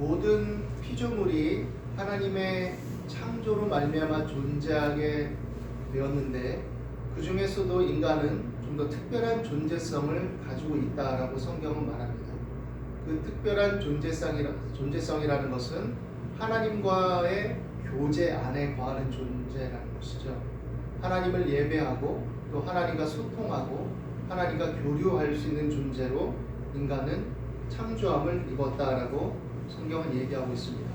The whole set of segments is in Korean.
모든 피조물이 하나님의 창조로 말미암아 존재하게 되었는데 그 중에서도 인간은 좀 더 특별한 존재성을 가지고 있다라고 성경은 말합니다. 그 특별한 존재성이라는 것은 하나님과의 교제 안에 거하는 존재라는 것이죠. 하나님을 예배하고 또 하나님과 소통하고 하나님과 교류할 수 있는 존재로 인간은 창조함을 입었다라고 성경은 얘기하고 있습니다.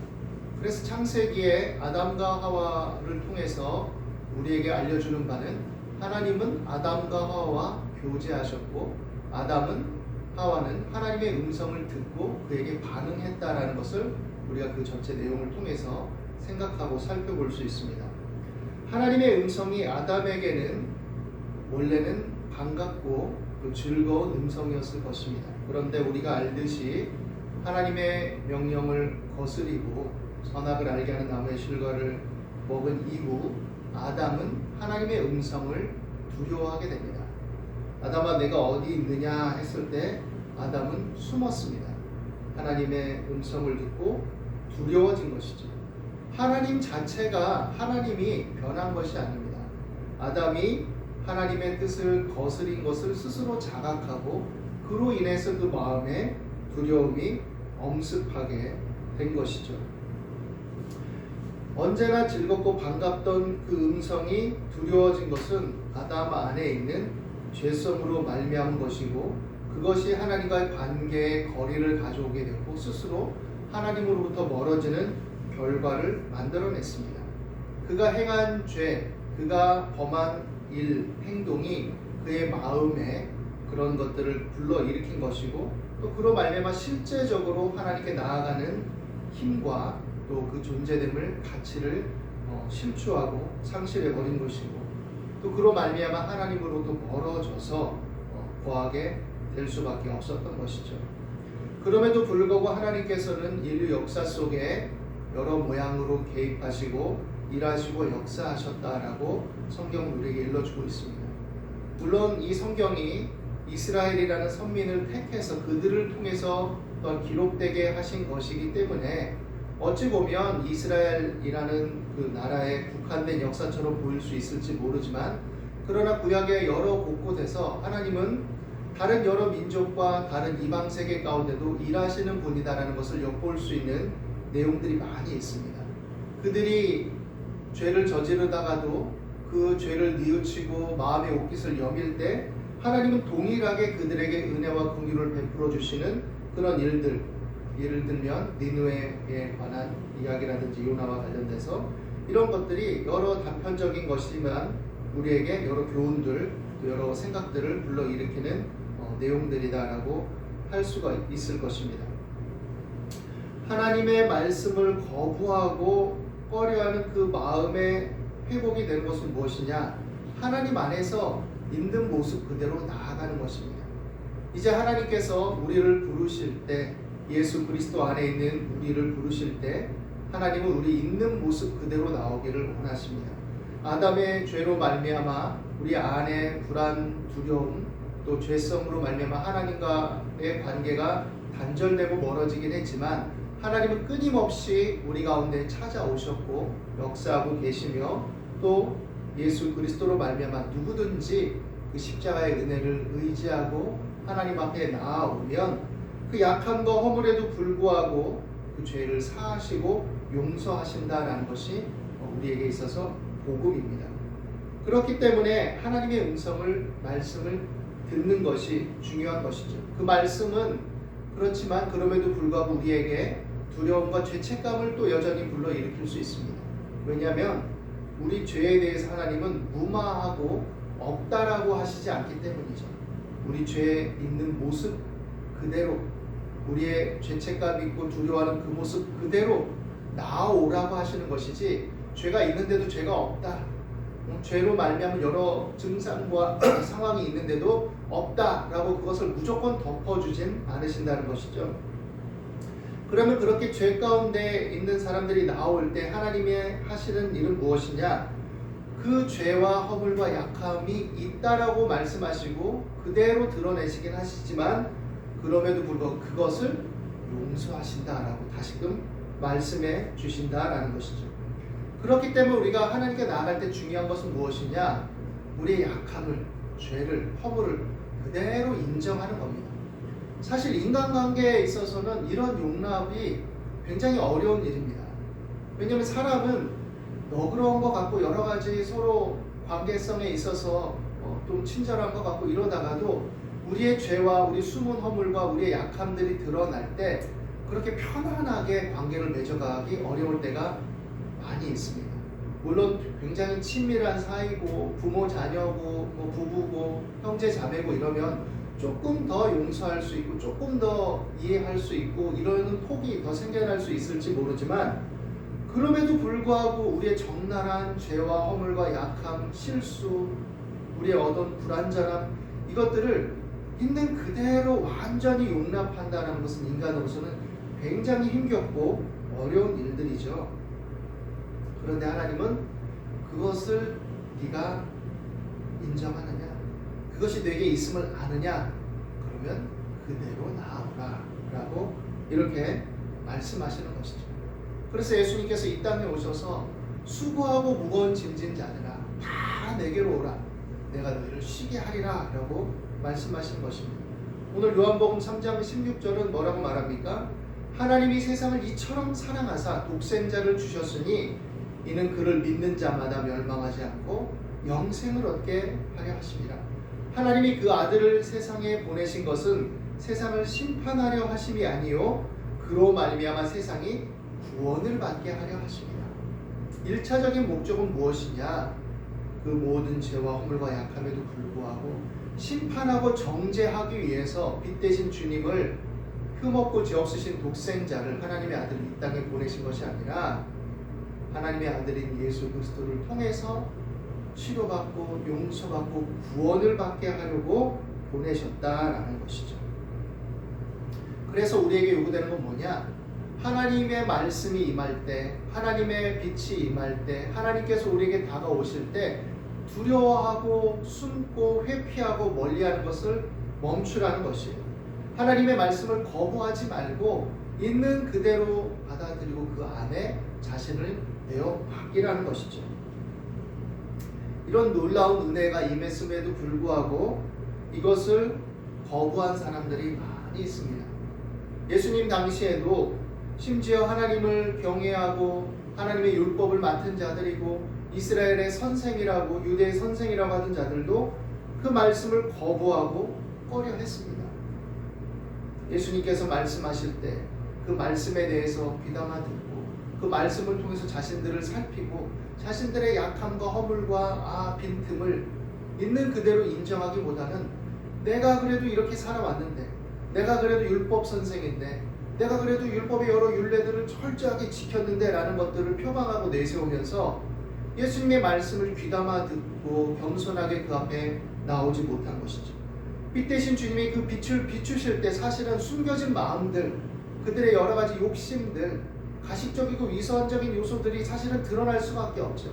그래서 창세기에 아담과 하와를 통해서 우리에게 알려주는 바는 하나님은 아담과 하와와 교제하셨고 아담은 하와는 하나님의 음성을 듣고 그에게 반응했다라는 것을 우리가 그 전체 내용을 통해서 생각하고 살펴볼 수 있습니다. 하나님의 음성이 아담에게는 원래는 반갑고 또 즐거운 음성이었을 것입니다. 그런데 우리가 알듯이 하나님의 명령을 거스리고 선악을 알게 하는 나무의 실과를 먹은 이후 아담은 하나님의 음성을 두려워하게 됩니다. 아담아 내가 어디 있느냐 했을 때 아담은 숨었습니다. 하나님의 음성을 듣고 두려워진 것이죠. 하나님 자체가 하나님이 변한 것이 아닙니다. 아담이 하나님의 뜻을 거스린 것을 스스로 자각하고 그로 인해서 그 마음에 두려움이 엄습하게 된 것이죠. 언제나 즐겁고 반갑던 그 음성이 두려워진 것은 아담 안에 있는 죄성으로 말미암은 것이고 그것이 하나님과의 관계에 거리를 가져오게 됐고 스스로 하나님으로부터 멀어지는 결과를 만들어냈습니다. 그가 행한 죄, 그가 범한 일, 행동이 그의 마음에 그런 것들을 불러일으킨 것이고 또 그로 말미암아 실제적으로 하나님께 나아가는 힘과 또 그 존재됨을 가치를 실추하고 상실해버린 것이고 또 그로 말미암아 하나님으로부터 멀어져서 거하게 될 수밖에 없었던 것이죠. 그럼에도 불구하고 하나님께서는 인류 역사 속에 여러 모양으로 개입하시고 일하시고 역사하셨다라고 성경은 우리에게 일러주고 있습니다. 물론 이 성경이 이스라엘이라는 선민을 택해서 그들을 통해서 또 기록되게 하신 것이기 때문에 어찌 보면 이스라엘이라는 그 나라에 국한된 역사처럼 보일 수 있을지 모르지만 그러나 구약의 여러 곳곳에서 하나님은 다른 여러 민족과 다른 이방 세계 가운데도 일하시는 분이다라는 것을 엿볼 수 있는 내용들이 많이 있습니다. 그들이 죄를 저지르다가도 그 죄를 뉘우치고 마음의 옷깃을 여밀 때 하나님은 동일하게 그들에게 은혜와 긍휼을 베풀어 주시는 그런 일들, 예를 들면 니느웨에 관한 이야기라든지 요나와 관련돼서 이런 것들이 여러 단편적인 것이지만 우리에게 여러 교훈들, 여러 생각들을 불러일으키는 내용들이다라고 할 수가 있을 것입니다. 하나님의 말씀을 거부하고 꺼려하는 그 마음의 회복이 되는 것은 무엇이냐? 하나님 안에서 있는 모습 그대로 나아가는 것입니다. 이제 하나님께서 우리를 부르실 때 예수 그리스도 안에 있는 우리를 부르실 때 하나님은 우리 있는 모습 그대로 나오기를 원하십니다. 아담의 죄로 말미암아 우리 안에 불안, 두려움 또 죄성으로 말미암아 하나님과의 관계가 단절되고 멀어지긴 했지만 하나님은 끊임없이 우리 가운데 찾아오셨고 역사하고 계시며 또 예수 그리스도로 말미암아 누구든지 그 십자가의 은혜를 의지하고 하나님 앞에 나아오면 그 약함과 허물에도 불구하고 그 죄를 사하시고 용서하신다라는 것이 우리에게 있어서 복음입니다. 그렇기 때문에 하나님의 말씀을 듣는 것이 중요한 것이죠. 그 말씀은 그렇지만 그럼에도 불구하고 우리에게 두려움과 죄책감을 또 여전히 불러일으킬 수 있습니다. 왜냐하면 우리 죄에 대해서 하나님은 무마하고 없다라고 하시지 않기 때문이죠. 우리 죄에 있는 모습 그대로 우리의 죄책감 있고 두려워하는 그 모습 그대로 나아오라고 하시는 것이지 죄가 있는데도 죄가 없다. 죄로 말미암은 여러 증상과 상황이 있는데도 없다라고 그것을 무조건 덮어주진 않으신다는 것이죠. 그러면 그렇게 죄 가운데 있는 사람들이 나올 때 하나님의 하시는 일은 무엇이냐? 그 죄와 허물과 약함이 있다라고 말씀하시고 그대로 드러내시긴 하시지만 그럼에도 불구하고 그것을 용서하신다라고 다시금 말씀해 주신다라는 것이죠. 그렇기 때문에 우리가 하나님께 나아갈 때 중요한 것은 무엇이냐? 우리의 약함을, 죄를, 허물을 그대로 인정하는 겁니다. 사실 인간관계에 있어서는 이런 용납이 굉장히 어려운 일입니다. 왜냐하면 사람은 너그러운 것 같고 여러 가지 서로 관계성에 있어서 좀 친절한 것 같고 이러다가도 우리의 죄와 우리 숨은 허물과 우리의 약함들이 드러날 때 그렇게 편안하게 관계를 맺어가기 어려울 때가 많이 있습니다. 물론 굉장히 친밀한 사이고 부모 자녀고 뭐 부부고 형제 자매고 이러면 조금 더 용서할 수 있고 조금 더 이해할 수 있고 이러는 폭이 더 생겨날 수 있을지 모르지만, 그럼에도 불구하고 우리의 적나라한 죄와 허물과 약함, 실수, 우리의 어떤 불완전함, 이것들을 있는 그대로 완전히 용납한다는 것은 인간으로서는 굉장히 힘겹고 어려운 일들이죠. 그런데 하나님은 그것을 네가 인정하느냐, 그것이 내게 있음을 아느냐, 그러면 그대로 나아오라 라고 이렇게 말씀하시는 것이죠. 그래서 예수님께서 이 땅에 오셔서 수고하고 무거운 짐진 자들아 다 내게로 오라, 내가 너희를 쉬게 하리라 라고 말씀하신 것입니다. 오늘 요한복음 3장 16절은 뭐라고 말합니까? 하나님이 세상을 이처럼 사랑하사 독생자를 주셨으니 이는 그를 믿는 자마다 멸망하지 않고 영생을 얻게 하려 하심이라. 하나님이 그 아들을 세상에 보내신 것은 세상을 심판하려 하심이 아니요 그로 말미암아 세상이 구원을 받게 하려 하십니다. 1차적인 목적은 무엇이냐? 그 모든 죄와 허물과 약함에도 불구하고 심판하고 정죄하기 위해서 빛 대신 주님을, 흠없고 죄 없으신 독생자를, 하나님의 아들을 이 땅에 보내신 것이 아니라 하나님의 아들인 예수 그리스도를 통해서 치료받고 용서받고 구원을 받게 하려고 보내셨다라는 것이죠. 그래서 우리에게 요구되는 건 뭐냐? 하나님의 말씀이 임할 때, 하나님의 빛이 임할 때, 하나님께서 우리에게 다가오실 때 두려워하고 숨고 회피하고 멀리하는 것을 멈추라는 것이에요. 하나님의 말씀을 거부하지 말고 있는 그대로 받아들이고 그 안에 자신을 내어 맡기라는 것이죠. 이런 놀라운 은혜가 임했음에도 불구하고 이것을 거부한 사람들이 많이 있습니다. 예수님 당시에도 심지어 하나님을 경외하고 하나님의 율법을 맡은 자들이고 이스라엘의 선생이라고, 유대의 선생이라고 하던 자들도 그 말씀을 거부하고 꺼려했습니다. 예수님께서 말씀하실 때 그 말씀에 대해서 귀담아 듣고 그 말씀을 통해서 자신들을 살피고 자신들의 약함과 허물과 빈틈을 있는 그대로 인정하기보다는 내가 그래도 이렇게 살아왔는데, 내가 그래도 율법 선생인데, 내가 그래도 율법의 여러 율례들을 철저하게 지켰는데 라는 것들을 표방하고 내세우면서 예수님의 말씀을 귀담아 듣고 겸손하게 그 앞에 나오지 못한 것이죠. 빛 대신 주님이 그 빛을 비추실 때 사실은 숨겨진 마음들, 그들의 여러 가지 욕심들, 가식적이고 위선적인 요소들이 사실은 드러날 수밖에 없죠.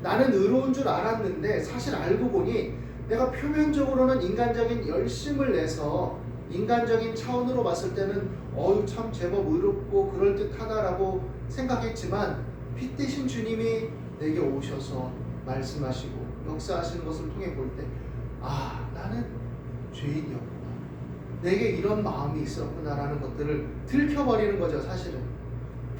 나는 의로운 줄 알았는데 사실 알고 보니 내가 표면적으로는 인간적인 열심을 내서 인간적인 차원으로 봤을 때는 참 제법 의롭고 그럴듯하다라고 생각했지만 빛 대신 주님이 내게 오셔서 말씀하시고 역사하시는 것을 통해 볼 때 나는 죄인이었구나, 내게 이런 마음이 있었구나라는 것들을 들켜버리는 거죠, 사실은.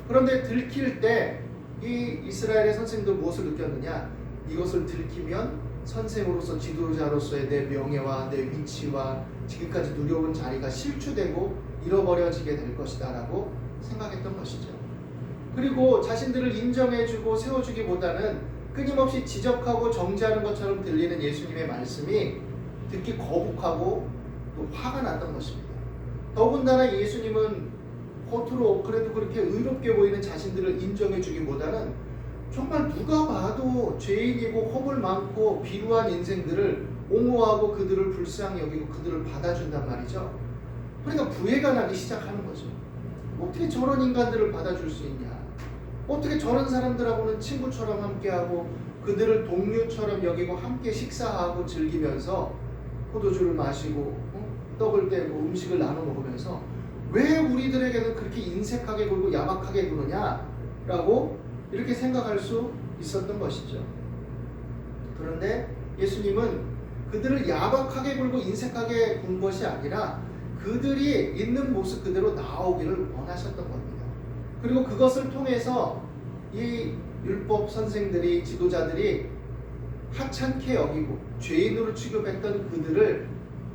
그런데 들킬 때 이 이스라엘의 선생님들 무엇을 느꼈느냐? 이것을 들키면 선생으로서, 지도자로서의 내 명예와 내 위치와 지금까지 누려온 자리가 실추되고 잃어버려지게 될 것이다 라고 생각했던 것이죠. 그리고 자신들을 인정해주고 세워주기보다는 끊임없이 지적하고 정죄하는 것처럼 들리는 예수님의 말씀이 듣기 거북하고 또 화가 났던 것입니다. 더군다나 예수님은 겉으로 그래도 그렇게 의롭게 보이는 자신들을 인정해주기보다는 정말 누가 봐도 죄인이고 허물 많고 비루한 인생들을 옹호하고 그들을 불쌍히 여기고 그들을 받아준단 말이죠. 그러니까 부해가 나기 시작하는 거죠. 어떻게 저런 인간들을 받아줄 수 있냐? 어떻게 저런 사람들하고는 친구처럼 함께하고 그들을 동료처럼 여기고 함께 식사하고 즐기면서 포도주를 마시고 떡을 떼고 음식을 나눠 먹으면서 왜 우리들에게는 그렇게 인색하게 굴고 야박하게 구느냐라고 이렇게 생각할 수 있었던 것이죠. 그런데 예수님은 그들을 야박하게 굴고 인색하게 군 것이 아니라 그들이 있는 모습 그대로 나오기를 원하셨던 겁니다. 그리고 그것을 통해서 이 율법 선생들이, 지도자들이 하찮게 여기고 죄인으로 취급했던 그들을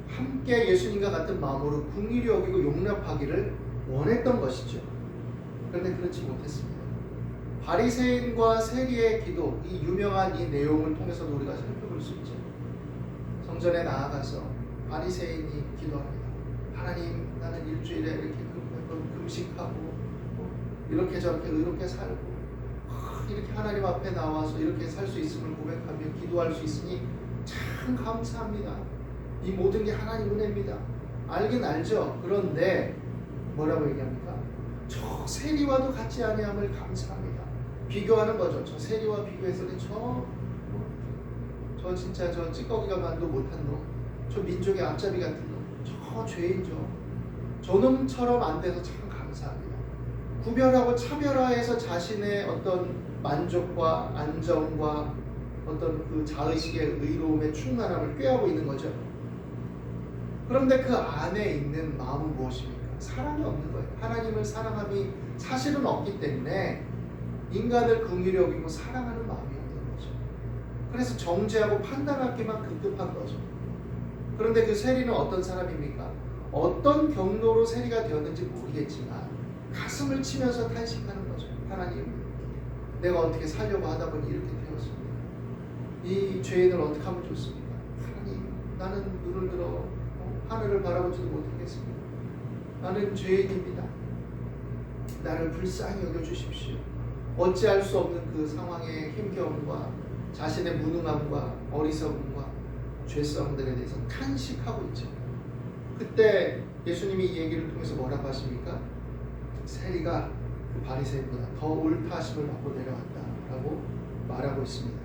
함께 예수님과 같은 마음으로 긍휼히 여기고 용납하기를 원했던 것이죠. 그런데 그렇지 못했습니다. 바리새인과 세리의 기도, 이 유명한 이 내용을 통해서도 우리가 살펴볼 수 있죠. 성전에 나아가서 바리새인이 기도합니다. 하나님, 나는 일주일에 이렇게 금식하고 이렇게 저렇게 의롭게 살고 이렇게 하나님 앞에 나와서 이렇게 살 수 있음을 고백하며 기도할 수 있으니 참 감사합니다. 이 모든 게 하나님 은혜입니다. 알긴 알죠. 그런데 뭐라고 얘기합니까? 저 세리와도 같지 아니함을 감사합니다. 비교하는 거죠. 저 세리와 비교해서는 저 진짜 저 찌꺼기가 만도 못한 놈, 저 민족의 앞잡이 같은 놈, 저 죄인죠. 저놈처럼 안 돼서 참 감사합니다. 구별하고 차별화해서 자신의 어떤 만족과 안정과 어떤 그 자의식의 의로움의 충만함을 꾀하고 있는 거죠. 그런데 그 안에 있는 마음은 무엇입니까? 사랑이 없는 거예요. 하나님을 사랑함이 사실은 없기 때문에 인간을 긍휼히 여기고 사랑하는 마음이 없는 거죠. 그래서 정죄하고 판단하기만 급급한 거죠. 그런데 그 세리는 어떤 사람입니까? 어떤 경로로 세리가 되었는지 모르겠지만 가슴을 치면서 탄식하는 거죠. 하나님, 내가 어떻게 살려고 하다 보니 이렇게 되었습니다. 이 죄인을 어떻게 하면 좋습니까? 하나님, 나는 눈을 들어 하늘을 바라보지도 못하겠습니다. 나는 죄인입니다. 나를 불쌍히 여겨주십시오. 어찌할 수 없는 그 상황의 힘겨움과 자신의 무능함과 어리석음과 죄성들에 대해서 탄식하고 있죠. 그때 예수님이 이 얘기를 통해서 뭐라고 하십니까? 세리가 그 바리새인보다 더 옳다 하심을 받고 내려왔다라고 말하고 있습니다.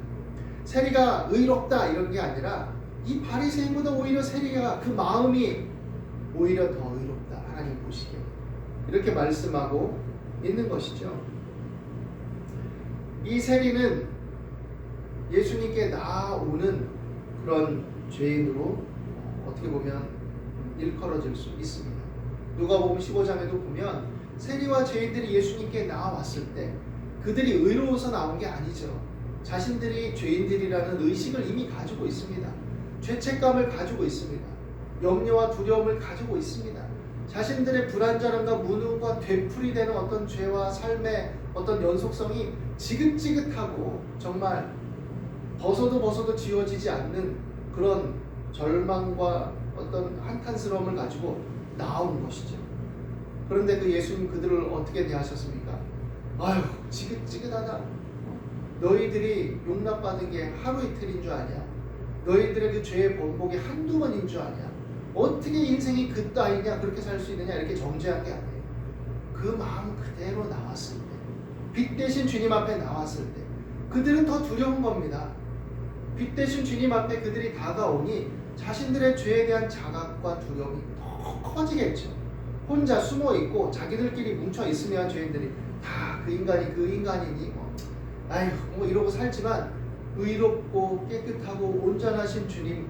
세리가 의롭다 이런 게 아니라 이 바리새인보다 오히려 세리가 그 마음이 오히려 더 의롭다, 하나님 보시기에 이렇게 말씀하고 있는 것이죠. 이 세리는 예수님께 나아오는 그런 죄인으로 어떻게 보면 일컬어질 수 있습니다. 누가복음 15장에도 보면 세리와 죄인들이 예수님께 나아왔을 때 그들이 의로워서 나온 게 아니죠. 자신들이 죄인들이라는 의식을 이미 가지고 있습니다. 죄책감을 가지고 있습니다. 염려와 두려움을 가지고 있습니다. 자신들의 불완전함과 무능과 되풀이되는 어떤 죄와 삶의 어떤 연속성이 지긋지긋하고 정말 벗어도 지워지지 않는 그런 절망과 어떤 한탄스러움을 가지고 나온 것이죠. 그런데 그 예수님 그들을 어떻게 대하셨습니까? 아유, 지긋지긋하다. 너희들이 용납받은 게 하루 이틀인 줄 아냐? 너희들의 그 죄의 번복이 한두 번인 줄 아냐? 어떻게 인생이 그따위냐? 그렇게 살 수 있느냐? 이렇게 정죄한 게 아니에요. 그 마음 그대로 나왔을 때, 빛 대신 주님 앞에 나왔을 때 그들은 더 두려운 겁니다. 빛 대신 주님 앞에 그들이 다가오니 자신들의 죄에 대한 자각과 두려움이 더 커지겠죠. 혼자 숨어 있고 자기들끼리 뭉쳐 있으면 죄인들이 다 그 인간이 그 인간이니 뭐 이러고 살지만 의롭고 깨끗하고 온전하신 주님,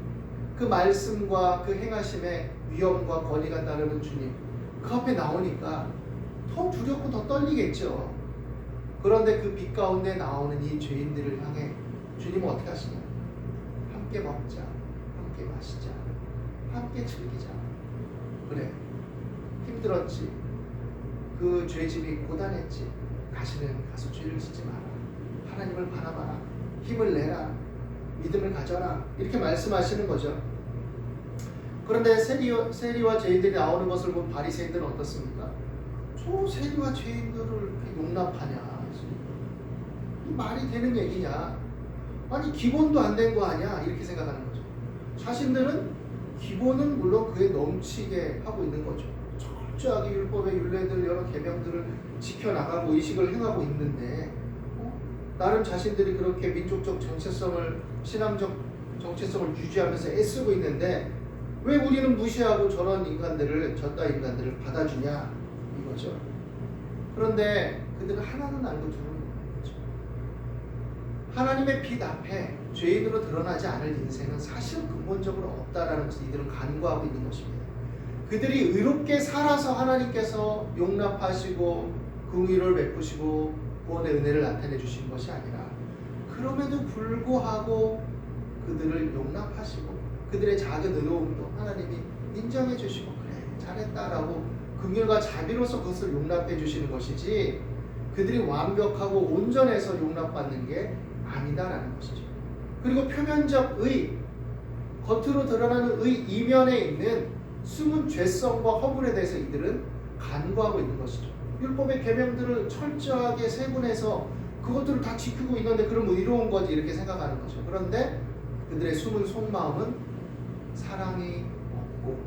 그 말씀과 그 행하심의 위엄과 권위가 따르는 주님 그 앞에 나오니까 더 두렵고 더 떨리겠죠. 그런데 그 빛 가운데 나오는 이 죄인들을 향해 주님은 어떻게 하시냐? 함께 먹자, 함께 마시자, 함께 즐기자. 그래, 힘들었지, 그 죄짐이 고단했지, 다시는 가서 죄를 짓지 마라, 하나님을 바라봐라, 힘을 내라, 믿음을 가져라, 이렇게 말씀하시는 거죠. 그런데 세리와 죄인들이 나오는 것을 본 바리새인들은 어떻습니까? 저 세리와 죄인들을 이렇게 용납하냐? 이 말이 되는 얘기냐? 아니 기본도 안 된 거 아니야? 이렇게 생각하는 거죠. 자신들은 기본은 물론 그에 넘치게 하고 있는 거죠. 철저하게 율법의 율례들 여러 계명들을 지켜나가고 의식을 행하고 있는데 나름 자신들이 그렇게 민족적 정체성을, 신앙적 정체성을 유지하면서 애쓰고 있는데 왜 우리는 무시하고 저런 인간들을, 저따 인간들을 받아주냐 이거죠. 그런데 그들은 하나는 알고 두는 거죠. 하나님의 빛 앞에 죄인으로 드러나지 않을 인생은 사실 근본적으로 없다라는 것을 이들은 간구하고 있는 것입니다. 그들이 의롭게 살아서 하나님께서 용납하시고 긍휼을 베푸시고 구원의 은혜를 나타내 주신 것이 아니라, 그럼에도 불구하고 그들을 용납하시고 그들의 작은 의로움도 하나님이 인정해 주시고 그래 잘했다라고 긍휼과 자비로서 그것을 용납해 주시는 것이지, 그들이 완벽하고 온전해서 용납받는 게 아니다라는 것이죠. 그리고 표면적 의, 겉으로 드러나는 의 이면에 있는 숨은 죄성과 허물에 대해서 이들은 간구하고 있는 것이죠. 율법의 계명들을 철저하게 세분해서 그것들을 다 지키고 있는데 그럼 의로운 거지 이렇게 생각하는 거죠. 그런데 그들의 숨은 속마음은 사랑이 없고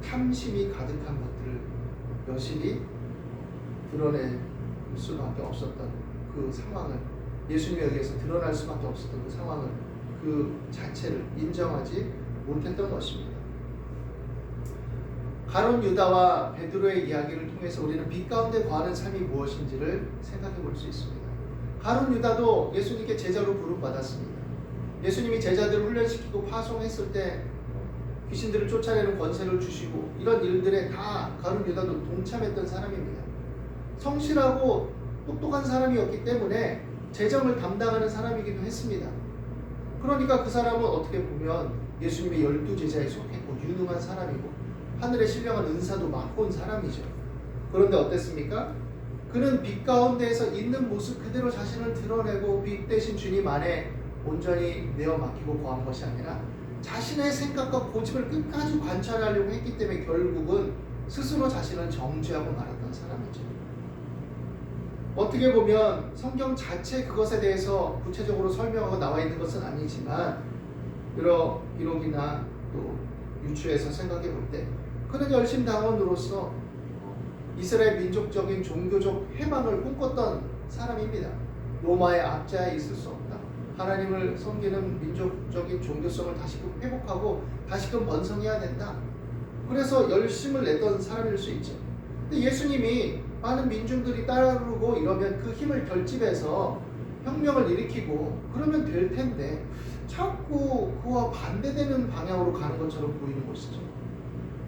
탐심이 가득한 것들을 여실히 드러낼 수밖에 없었던 그 상황을, 예수님에 의해서 드러날 수밖에 없었던 그 상황을, 그 자체를 인정하지 못했던 것입니다. 가룟 유다와 베드로의 이야기를 통해서 우리는 빛 가운데 거하는 삶이 무엇인지를 생각해 볼 수 있습니다. 가룟 유다도 예수님께 제자로 부름받았습니다. 예수님이 제자들을 훈련시키고 파송했을 때 귀신들을 쫓아내는 권세를 주시고 이런 일들에 다 가룟 유다도 동참했던 사람입니다. 성실하고 똑똑한 사람이었기 때문에 재정을 담당하는 사람이기도 했습니다. 그러니까 그 사람은 어떻게 보면 예수님의 12제자에 속했고 유능한 사람이고 하늘의 신령한 은사도 맡고 온 사람이죠. 그런데 어땠습니까? 그는 빛 가운데에서 있는 모습 그대로 자신을 드러내고 빛 대신 주님 안에 온전히 내어 맡기고 거한 것이 아니라 자신의 생각과 고집을 끝까지 관찰하려고 했기 때문에 결국은 스스로 자신을 정죄하고 말았던 사람이죠. 어떻게 보면 성경 자체 그것에 대해서 구체적으로 설명하고 나와 있는 것은 아니지만 여러 기록이나 또 유추해서 생각해 볼 때 그는 열심 당원으로서 이스라엘 민족적인 종교적 해방을 꿈꿨던 사람입니다. 로마의 압제하에 있을 수 없다. 하나님을 섬기는 민족적인 종교성을 다시금 회복하고 다시금 번성해야 된다. 그래서 열심을 냈던 사람일 수 있죠. 근데 예수님이 많은 민중들이 따르고 이러면 그 힘을 결집해서 혁명을 일으키고 그러면 될 텐데 자꾸 그와 반대되는 방향으로 가는 것처럼 보이는 것이죠.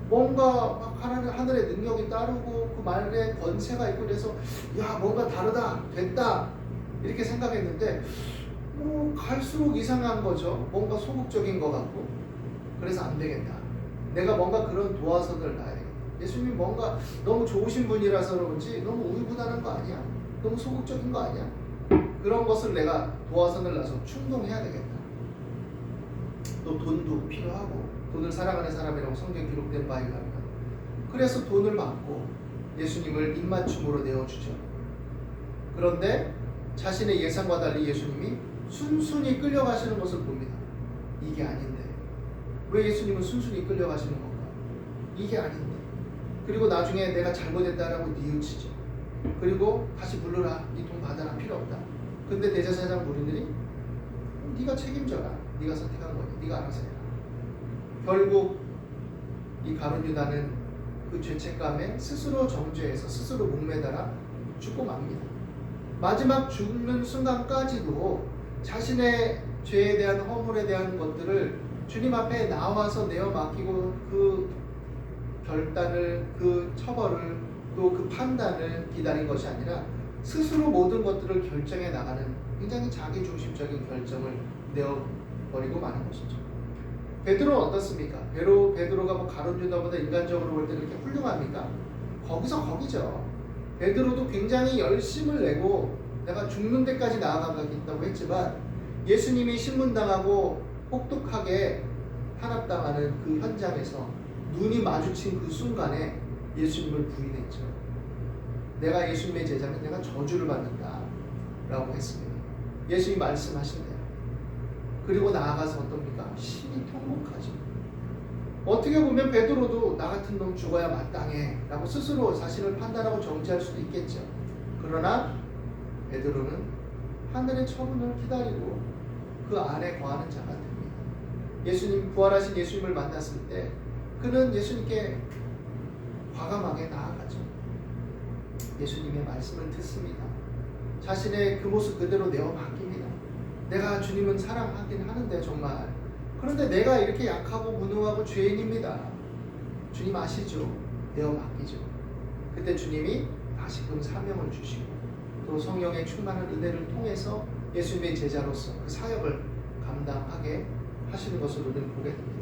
뭔가 막 하늘의 능력이 따르고 그 말에 권세가 있고 그래서 야 뭔가 다르다 됐다 이렇게 생각했는데 갈수록 이상한 거죠. 뭔가 소극적인 것 같고 그래서 안 되겠다. 내가 뭔가 그런 도화선을 놔야 되겠다. 예수님이 뭔가 너무 좋으신 분이라서 그런지 너무 우유부단한 거 아니야? 너무 소극적인 거 아니야? 그런 것을 내가 도화선을 놔서 충동해야 되겠다. 또 돈도 필요하고 돈을 사랑하는 사람이라고 성경에 기록된 바에 의하면 그래서 돈을 받고 예수님을 입맞춤으로 내어주죠. 그런데 자신의 예상과 달리 예수님이 순순히 끌려가시는 것을 봅니다. 이게 아닌데 왜 예수님은 순순히 끌려가시는 건가? 이게 아닌데. 그리고 나중에 내가 잘못했다라고 뉘우치죠. 그리고 다시 불러라. 네 돈 받아라. 필요 없다. 근데 대제사장 무리들이 네가 책임져라. 네가 선택한 거니. 네가 알아서 해라. 결국 이 가룟 유다는 그 죄책감에 스스로 정죄해서 스스로 목매달아 죽고 맙니다. 마지막 죽는 순간까지도 자신의 죄에 대한 허물에 대한 것들을 주님 앞에 나와서 내어 맡기고 그 결단을, 그 처벌을, 또 그 판단을 기다린 것이 아니라 스스로 모든 것들을 결정해 나가는 굉장히 자기중심적인 결정을 내어버리고 마는 것이죠. 베드로는 어떻습니까? 베드로가 뭐 가룟 유다보다 인간적으로 볼 때 그렇게 훌륭합니까? 거기서 거기죠. 베드로도 굉장히 열심을 내고 내가 죽는 데까지 나아가겠다고 했지만 예수님이 신문당하고 혹독하게 탄압당하는 그 현장에서 눈이 마주친 그 순간에 예수님을 부인했죠. 내가 예수님의 제자는 내가 저주를 받는다 라고 했습니다. 예수님이 말씀하신대요. 그리고 나아가서 어떻습니까? 심히 통곡하죠. 어떻게 보면 베드로도 나 같은 놈 죽어야 마땅해 라고 스스로 자신을 판단하고 정죄할 수도 있겠죠. 그러나 베드로는 하늘의 처분을 기다리고 그 안에 거하는 자가 됩니다. 예수님, 부활하신 예수님을 만났을 때 그는 예수님께 과감하게 나아가죠. 예수님의 말씀을 듣습니다. 자신의 그 모습 그대로 내어 맡깁니다. 내가 주님은 사랑하긴 하는데 정말, 그런데 내가 이렇게 약하고 무능하고 죄인입니다. 주님 아시죠? 내어 맡기죠. 그때 주님이 다시금 사명을 주시고 또 성령의 충만한 은혜를 통해서 예수님의 제자로서 그 사역을 감당하게 하시는 것을 우리는 보게 됩니다.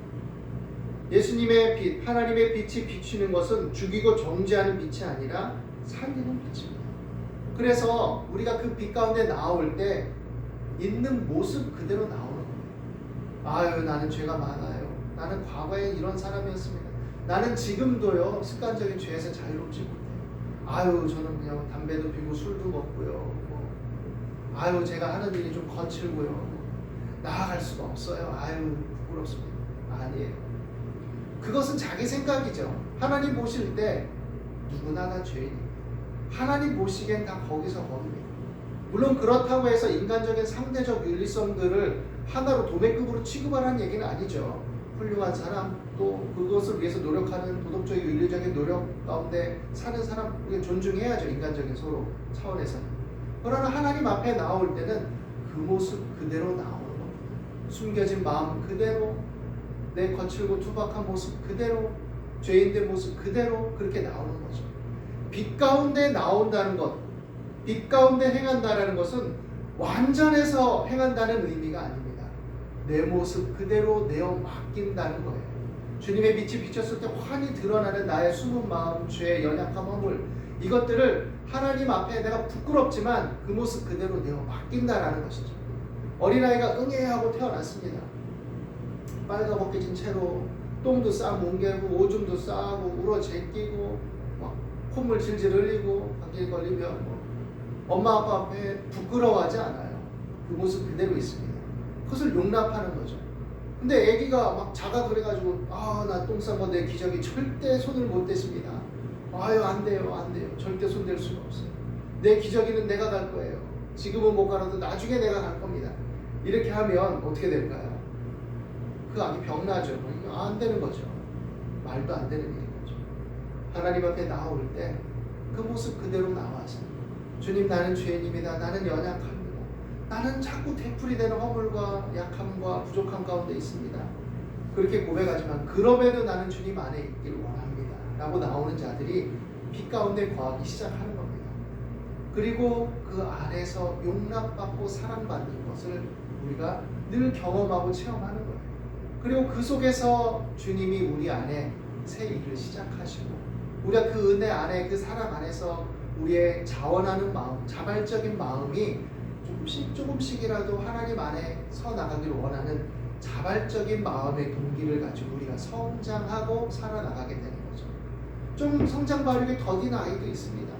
예수님의 빛, 하나님의 빛이 비추는 것은 죽이고 정죄하는 빛이 아니라 살리는 빛입니다. 그래서 우리가 그 빛 가운데 나올 때 있는 모습 그대로 나오는 거예요. 아유, 나는 죄가 많아요. 나는 과거에 이런 사람이었습니다. 나는 지금도요 습관적인 죄에서 자유롭지 못해요. 아유, 저는 그냥 담배도 피고 술도 먹고요. 아유, 제가 하는 일이 좀 거칠고요. 나아갈 수가 없어요. 아유, 부끄럽습니다. 아니에요. 그것은 자기 생각이죠. 하나님 보실 때 누구나 다 죄인입니다. 하나님 보시기엔 다 거기서 거기입니다. 물론 그렇다고 해서 인간적인 상대적 윤리성들을 하나로 도매급으로 취급하라는 얘기는 아니죠. 훌륭한 사람, 또 그것을 위해서 노력하는 도덕적인 윤리적인 노력 가운데 사는 사람 우리가 존중해야죠. 인간적인 서로 차원에서는. 그러나 하나님 앞에 나올 때는 그 모습 그대로 나오는 겁니다. 숨겨진 마음 그대로, 내 거칠고 투박한 모습 그대로, 죄인된 모습 그대로 그렇게 나오는 거죠. 빛 가운데 나온다는 것, 빛 가운데 행한다는 것은 완전해서 행한다는 의미가 아닙니다. 내 모습 그대로 내어 맡긴다는 거예요. 주님의 빛이 비쳤을 때 환히 드러나는 나의 숨은 마음, 죄, 연약함, 허물, 이것들을 하나님 앞에 내가 부끄럽지만 그 모습 그대로 내어 맡긴다라는 것이죠. 어린아이가 응애하고 태어났습니다. 빨가벗겨진 채로 똥도 싹 뭉개고 오줌도 싸고 울어 제끼고 막 콧물 질질 흘리고 감기 걸리면 엄마 아빠 앞에 부끄러워하지 않아요. 그 모습 그대로 있습니다. 그것을 용납하는 거죠. 근데 아기가 막 자가 그래가지고 나 똥 싼 건데 기저귀 절대 손을 못 댔습니다. 아유, 안 돼요, 안 돼요. 절대 손 댈 수가 없어요. 내 기저귀는 내가 갈 거예요. 지금은 못 가라도 나중에 내가 갈 겁니다. 이렇게 하면 어떻게 될까요? 그 아기 병나죠. 안 되는 거죠. 말도 안 되는 일인 거죠. 하나님 앞에 나올 때 그 모습 그대로 나와서 주님, 나는 죄인입니다. 나는 연약합니다. 나는 자꾸 되풀이 되는 허물과 약함과 부족함 가운데 있습니다. 그렇게 고백하지만 그럼에도 나는 주님 안에 있기를 원합니다 라고 나오는 자들이 빛 가운데 거하기 시작하는 겁니다. 그리고 그 안에서 용납받고 사랑받는 것을 우리가 늘 경험하고 체험하는 거예요. 그리고 그 속에서 주님이 우리 안에 새 일을 시작하시고 우리가 그 은혜 안에, 그 사랑 안에서 우리의 자원하는 마음, 자발적인 마음이 조금씩이라도 하나님 안에 서 나가기를 원하는 자발적인 마음의 동기를 가지고 우리가 성장하고 살아나가게 되는 거죠. 좀 성장 발육이 더딘 아이도 있습니다.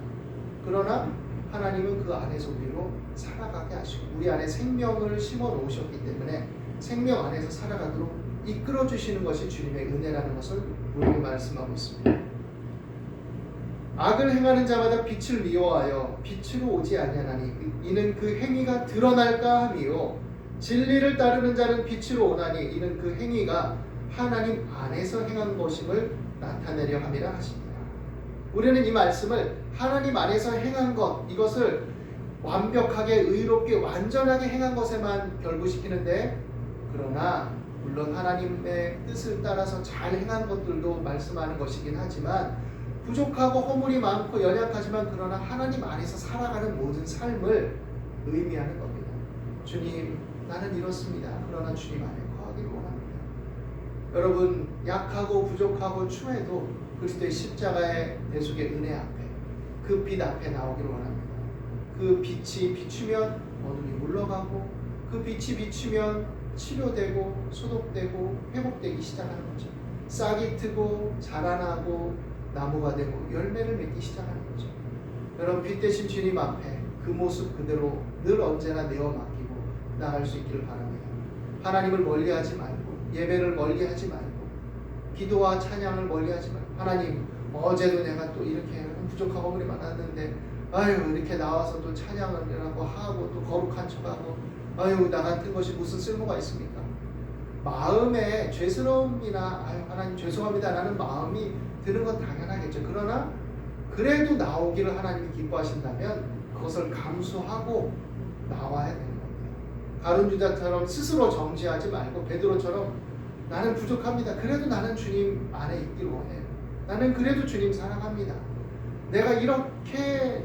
그러나 하나님은 그 안에서 우리로 살아가게 하시고 우리 안에 생명을 심어 놓으셨기 때문에 생명 안에서 살아가도록 이끌어 주시는 것이 주님의 은혜라는 것을 우리에게 말씀하고 있습니다. 악을 행하는 자마다 빛을 미워하여 빛으로 오지 아니하나니 이는 그 행위가 드러날까 함이요 진리를 따르는 자는 빛으로 오나니 이는 그 행위가 하나님 안에서 행한 것임을 나타내려 함이라 하십니다. 우리는 이 말씀을 하나님 안에서 행한 것, 이것을 완벽하게 의롭게 완전하게 행한 것에만 결부시키는데, 그러나 물론 하나님의 뜻을 따라서 잘 행한 것들도 말씀하는 것이긴 하지만 부족하고 허물이 많고 연약하지만 그러나 하나님 안에서 살아가는 모든 삶을 의미하는 겁니다. 주님, 나는 이렇습니다. 그러나 주님 안에 거하기를 원합니다. 여러분, 약하고 부족하고 추해도 그리스도의 십자가의 대속의 은혜 앞에, 그 빛 앞에 나오기를 원합니다. 그 빛이 비추면 어둠이 물러가고 그 빛이 비추면 치료되고 소독되고 회복되기 시작하는 거죠. 싹이 트고 자라나고 나무가 되고 열매를 맺기 시작하는 거죠. 여러분, 빛 대신 주님 앞에 그 모습 그대로 늘 언제나 내어 맡기고 나갈 수 있기를 바랍니다. 하나님을 멀리하지 말고 예배를 멀리하지 말고 기도와 찬양을 멀리하지 말고 하나님, 어제도 내가 또 이렇게 부족하고 허물이 많았는데 아유, 이렇게 나와서 또 찬양을 하고 또 거룩한 척하고 아유, 나 같은 것이 무슨 쓸모가 있습니까? 마음에 죄스러움이나 아유 하나님 죄송합니다라는 마음이 드는 건 당연하겠죠. 그러나 그래도 나오기를 하나님이 기뻐하신다면 그것을 감수하고 나와야 되는 겁니다. 가룟 유다처럼 스스로 정죄하지 말고 베드로처럼 나는 부족합니다. 그래도 나는 주님 안에 있기를 원해요. 나는 그래도 주님 사랑합니다. 내가 이렇게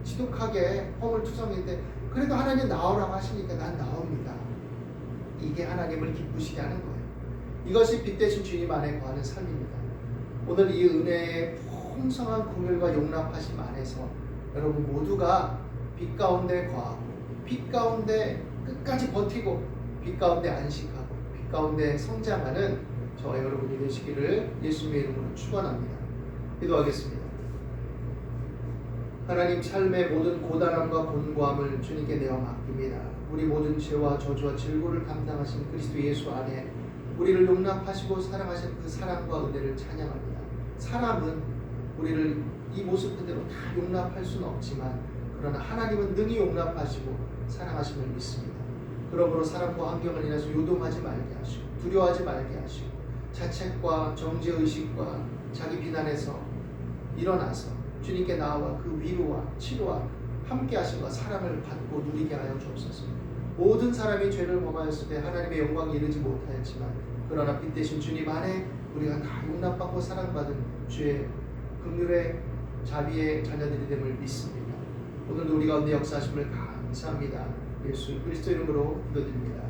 지독하게 허물투성인데 그래도 하나님 나오라고 하시니까 난 나옵니다. 이게 하나님을 기쁘시게 하는 거예요. 이것이 빛 대신 주님 안에 거하는 삶입니다. 오늘 이 은혜의 풍성한 긍휼과 용납하심 안에서 여러분 모두가 빛 가운데 거하고 빛 가운데 끝까지 버티고 빛 가운데 안식하고 빛 가운데 성장하는 저와 여러분이 되시기를 예수님의 이름으로 축원합니다. 기도하겠습니다. 하나님 삶의 모든 고단함과 곤고함을 주님께 내어 맡깁니다. 우리 모든 죄와 저주와 질고를 담당하신 그리스도 예수 안에 우리를 용납하시고 사랑하신 그 사랑과 은혜를 찬양합니다. 사람은 우리를 이 모습 그대로 다 용납할 수는 없지만 그러나 하나님은 능히 용납하시고 사랑하심을 믿습니다. 그러므로 사람과 환경을 인해서 요동하지 말게 하시고 두려워하지 말게 하시고 자책과 정죄의식과 자기 비난에서 일어나서 주님께 나와 그 위로와 치료와 함께 하심과 사랑을 받고 누리게 하여 주옵소서. 모든 사람이 죄를 범하였을 때 하나님의 영광에 이르지 못하였지만 그러나 빛 대신 주님 안에 우리가 다 용납받고 사랑받은 주의 긍휼의 자비의 자녀들이 됨을 믿습니다. 오늘도 우리 가운데 역사하심을 감사합니다. 예수 그리스도 이름으로 기도드립니다.